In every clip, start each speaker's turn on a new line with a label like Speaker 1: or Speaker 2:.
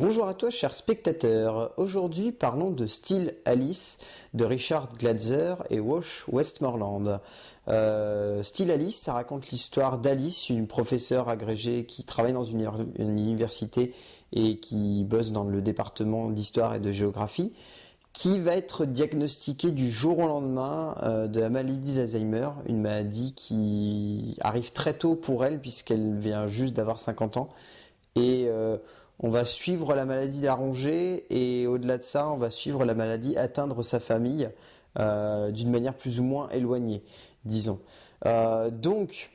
Speaker 1: Bonjour à toi, chers spectateurs. Aujourd'hui, parlons de Still Alice de Richard Gladzer et Wash Westmoreland. Still Alice, ça raconte l'histoire d'Alice, une professeure agrégée qui travaille dans une université et qui bosse dans le département d'histoire et de géographie, qui va être diagnostiquée du jour au lendemain de la maladie d'Alzheimer, une maladie qui arrive très tôt pour elle puisqu'elle vient juste d'avoir 50 ans. Et on va suivre la maladie d'Arranger et au-delà de ça, on va suivre la maladie atteindre sa famille d'une manière plus ou moins éloignée, disons. Donc,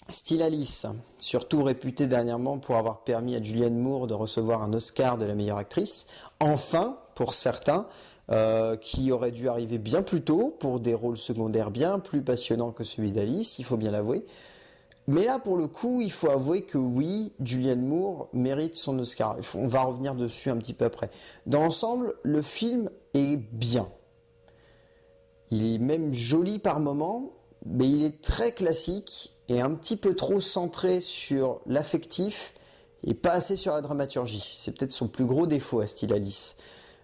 Speaker 1: Still Alice, surtout réputée dernièrement pour avoir permis à Julianne Moore de recevoir un Oscar de la meilleure actrice, enfin, pour certains, qui aurait dû arriver bien plus tôt pour des rôles secondaires bien plus passionnants que celui d'Alice, il faut bien l'avouer. Mais là, pour le coup, il faut avouer que oui, Julianne Moore mérite son Oscar. On va revenir dessus un petit peu après. Dans l'ensemble, le film est bien. Il est même joli par moments, mais il est très classique et un petit peu trop centré sur l'affectif et pas assez sur la dramaturgie. C'est peut-être son plus gros défaut à Still Alice.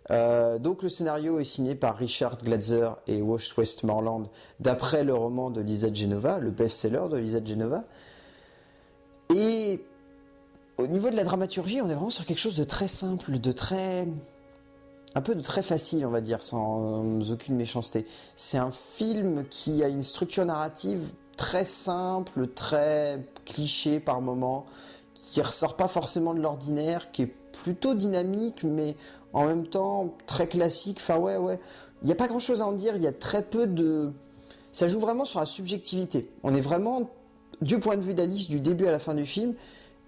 Speaker 1: Donc le scénario est signé par Richard Gladzer et Wash Westmoreland d'après le roman de Lisa Genova, le best-seller de Lisa Genova. Et au niveau de la dramaturgie, on est vraiment sur quelque chose de très simple, un peu de très facile, on va dire, sans aucune méchanceté. C'est un film qui a une structure narrative très simple, très cliché par moments, qui ressort pas forcément de l'ordinaire, qui est plutôt dynamique, mais en même temps très classique. Enfin ouais, il n'y a pas grand chose à en dire, il y a très peu de... Ça joue vraiment sur la subjectivité. On est vraiment du point de vue d'Alice du début à la fin du film,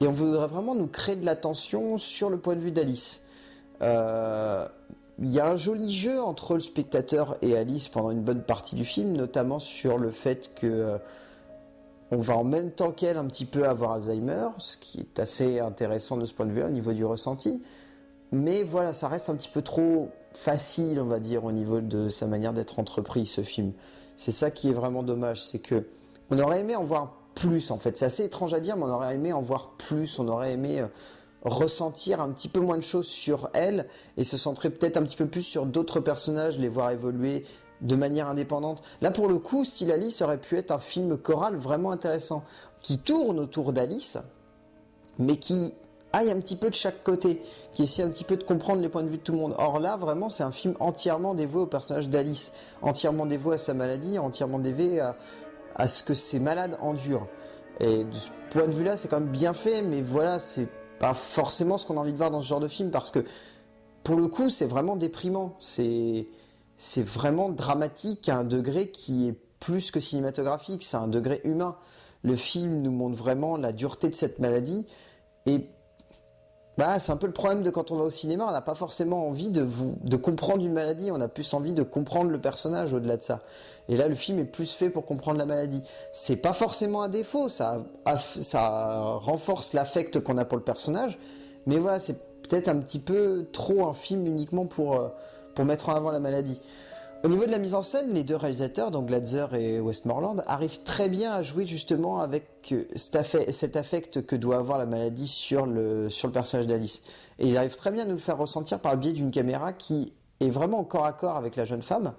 Speaker 1: et on voudrait vraiment nous créer de la tension sur le point de vue d'Alice. Il y a un joli jeu entre le spectateur et Alice pendant une bonne partie du film, notamment sur le fait que on va en même temps qu'elle un petit peu avoir Alzheimer, ce qui est assez intéressant de ce point de vue-là au niveau du ressenti. Mais voilà, ça reste un petit peu trop facile, on va dire, au niveau de sa manière d'être entrepris, ce film. C'est ça qui est vraiment dommage, c'est que on aurait aimé en voir plus, en fait. C'est assez étrange à dire, mais on aurait aimé en voir plus, on aurait aimé ressentir un petit peu moins de choses sur elle et se centrer peut-être un petit peu plus sur d'autres personnages, les voir évoluer de manière indépendante. Là, pour le coup, Still Alice aurait pu être un film choral vraiment intéressant, qui tourne autour d'Alice, mais qui aille un petit peu de chaque côté, qui essaie un petit peu de comprendre les points de vue de tout le monde. Or là, vraiment, c'est un film entièrement dévoué au personnage d'Alice, entièrement dévoué à sa maladie, entièrement dévoué à ce que ces malades endurent. Et de ce point de vue-là, c'est quand même bien fait, mais voilà, c'est pas forcément ce qu'on a envie de voir dans ce genre de film, parce que, pour le coup, c'est vraiment déprimant. C'est vraiment dramatique à un degré qui est plus que cinématographique, c'est un degré humain. Le film nous montre vraiment la dureté de cette maladie, et bah, c'est un peu le problème de quand on va au cinéma, on n'a pas forcément envie de comprendre une maladie, on a plus envie de comprendre le personnage au-delà de ça. Et là, le film est plus fait pour comprendre la maladie. C'est pas forcément un défaut, ça renforce l'affect qu'on a pour le personnage, mais voilà, c'est peut-être un petit peu trop un film uniquement pour mettre en avant la maladie. Au niveau de la mise en scène, les deux réalisateurs, donc Gladzer et Westmoreland, arrivent très bien à jouer justement avec cet affect que doit avoir la maladie sur le personnage d'Alice. Et ils arrivent très bien à nous le faire ressentir par le biais d'une caméra qui est vraiment en corps à corps avec la jeune femme,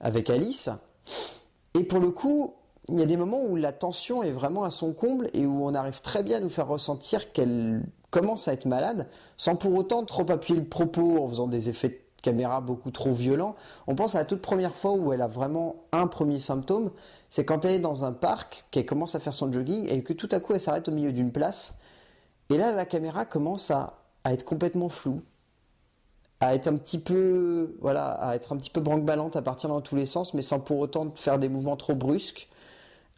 Speaker 1: avec Alice. Et pour le coup, il y a des moments où la tension est vraiment à son comble et où on arrive très bien à nous faire ressentir qu'elle commence à être malade, sans pour autant trop appuyer le propos en faisant des effets de caméra beaucoup trop violents. On pense à la toute première fois où elle a vraiment un premier symptôme, c'est quand elle est dans un parc, qu'elle commence à faire son jogging et que tout à coup elle s'arrête au milieu d'une place. Et là, la caméra commence à être complètement floue, à être un petit peu, à être un petit peu branque-ballante, à partir dans tous les sens, mais sans pour autant faire des mouvements trop brusques.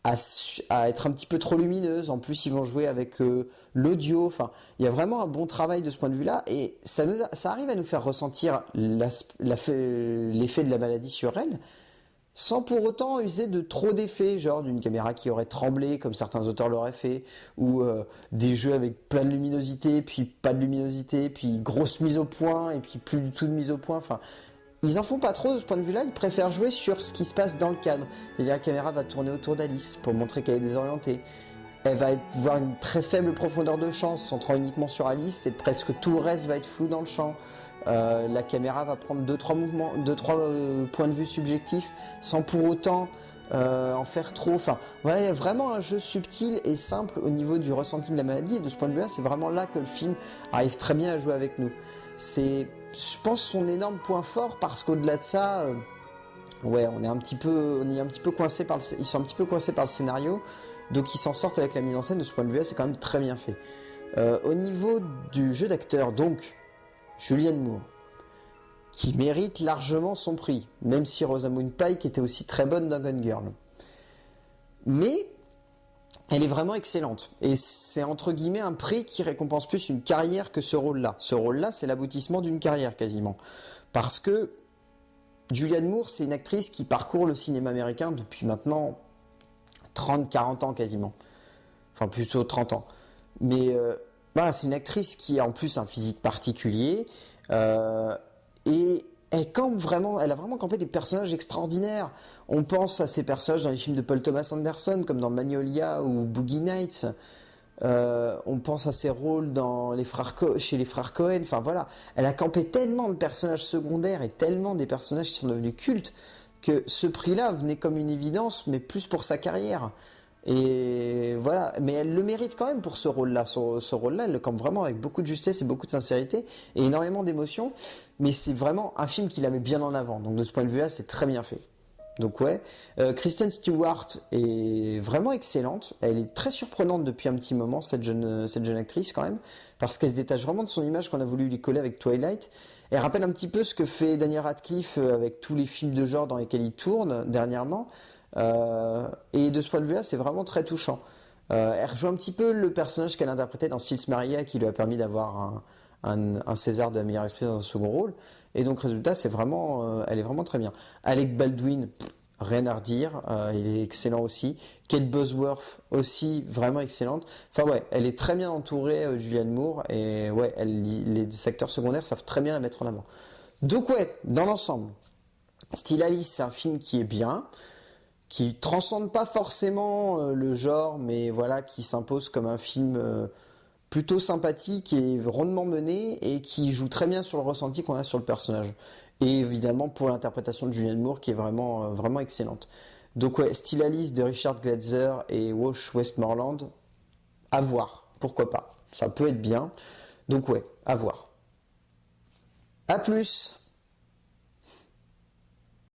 Speaker 1: À être un petit peu trop lumineuse. En plus, ils vont jouer avec l'audio. Enfin, il y a vraiment un bon travail de ce point de vue-là, et ça arrive à nous faire ressentir l'effet de la maladie sur elle, sans pour autant user de trop d'effets, genre d'une caméra qui aurait tremblé, comme certains auteurs l'auraient fait, ou des jeux avec plein de luminosité, puis pas de luminosité, puis grosse mise au point, et puis plus du tout de mise au point. Enfin, ils en font pas trop de ce point de vue-là, ils préfèrent jouer sur ce qui se passe dans le cadre. C'est-à-dire la caméra va tourner autour d'Alice pour montrer qu'elle est désorientée. elle va voir une très faible profondeur de champ, se centrant uniquement sur Alice, et presque tout le reste va être flou dans le champ. La caméra va prendre 2-3 mouvements, 2-3 points de vue subjectifs, sans pour autant en faire trop. Enfin, voilà, il y a vraiment un jeu subtil et simple au niveau du ressenti de la maladie. Et de ce point de vue-là, c'est vraiment là que le film arrive très bien à jouer avec nous. C'est, je pense, son énorme point fort, parce qu'au-delà de ça, ouais, on est un petit peu coincé ils sont un petit peu coincés par le scénario. Donc ils s'en sortent avec la mise en scène. De ce point de vue-là, c'est quand même très bien fait. Au niveau du jeu d'acteur, donc Julianne Moore, qui mérite largement son prix, même si Rosamund Pike était aussi très bonne dans Gone Girl. Mais elle est vraiment excellente. Et c'est entre guillemets un prix qui récompense plus une carrière que ce rôle-là. Ce rôle-là, c'est l'aboutissement d'une carrière quasiment. Parce que Julianne Moore, c'est une actrice qui parcourt le cinéma américain depuis maintenant 30-40 ans quasiment. Enfin, plutôt 30 ans. Mais voilà, c'est une actrice qui a en plus un physique particulier. Et elle a vraiment campé des personnages extraordinaires. On pense à ces personnages dans les films de Paul Thomas Anderson, comme dans Magnolia ou Boogie Nights. On pense à ses rôles chez les frères Cohen. Enfin voilà, elle a campé tellement de personnages secondaires et tellement des personnages qui sont devenus cultes que ce prix-là venait comme une évidence, mais plus pour sa carrière. Et voilà, mais elle le mérite quand même pour ce rôle-là. Ce rôle-là, elle le campe vraiment avec beaucoup de justesse et beaucoup de sincérité et énormément d'émotion. Mais c'est vraiment un film qui la met bien en avant. Donc de ce point de vue-là, c'est très bien fait. Donc ouais, Kristen Stewart est vraiment excellente. Elle est très surprenante depuis un petit moment, cette jeune actrice quand même, parce qu'elle se détache vraiment de son image qu'on a voulu lui coller avec Twilight. Elle rappelle un petit peu ce que fait Daniel Radcliffe avec tous les films de genre dans lesquels il tourne dernièrement. Et de ce point de vue-là, c'est vraiment très touchant. Elle rejoue un petit peu le personnage qu'elle interprétait dans Sils Maria, qui lui a permis d'avoir un César de la meilleure actrice dans un second rôle. Et donc, résultat, elle est vraiment très bien. Alec Baldwin, rien à redire, il est excellent aussi. Kate Bosworth aussi, vraiment excellente. Enfin ouais, elle est très bien entourée, Julianne Moore, et ouais, les acteurs secondaires savent très bien la mettre en avant. Donc ouais, dans l'ensemble, Still Alice, c'est un film qui est bien, qui transcende pas forcément le genre, mais voilà, qui s'impose comme un film plutôt sympathique et rondement mené, et qui joue très bien sur le ressenti qu'on a sur le personnage. Et évidemment pour l'interprétation de Julianne Moore, qui est vraiment, vraiment excellente. Donc ouais, Still Alice de Richard Gladzer et Wash Westmoreland, à voir, pourquoi pas. Ça peut être bien. Donc ouais, à voir. A plus!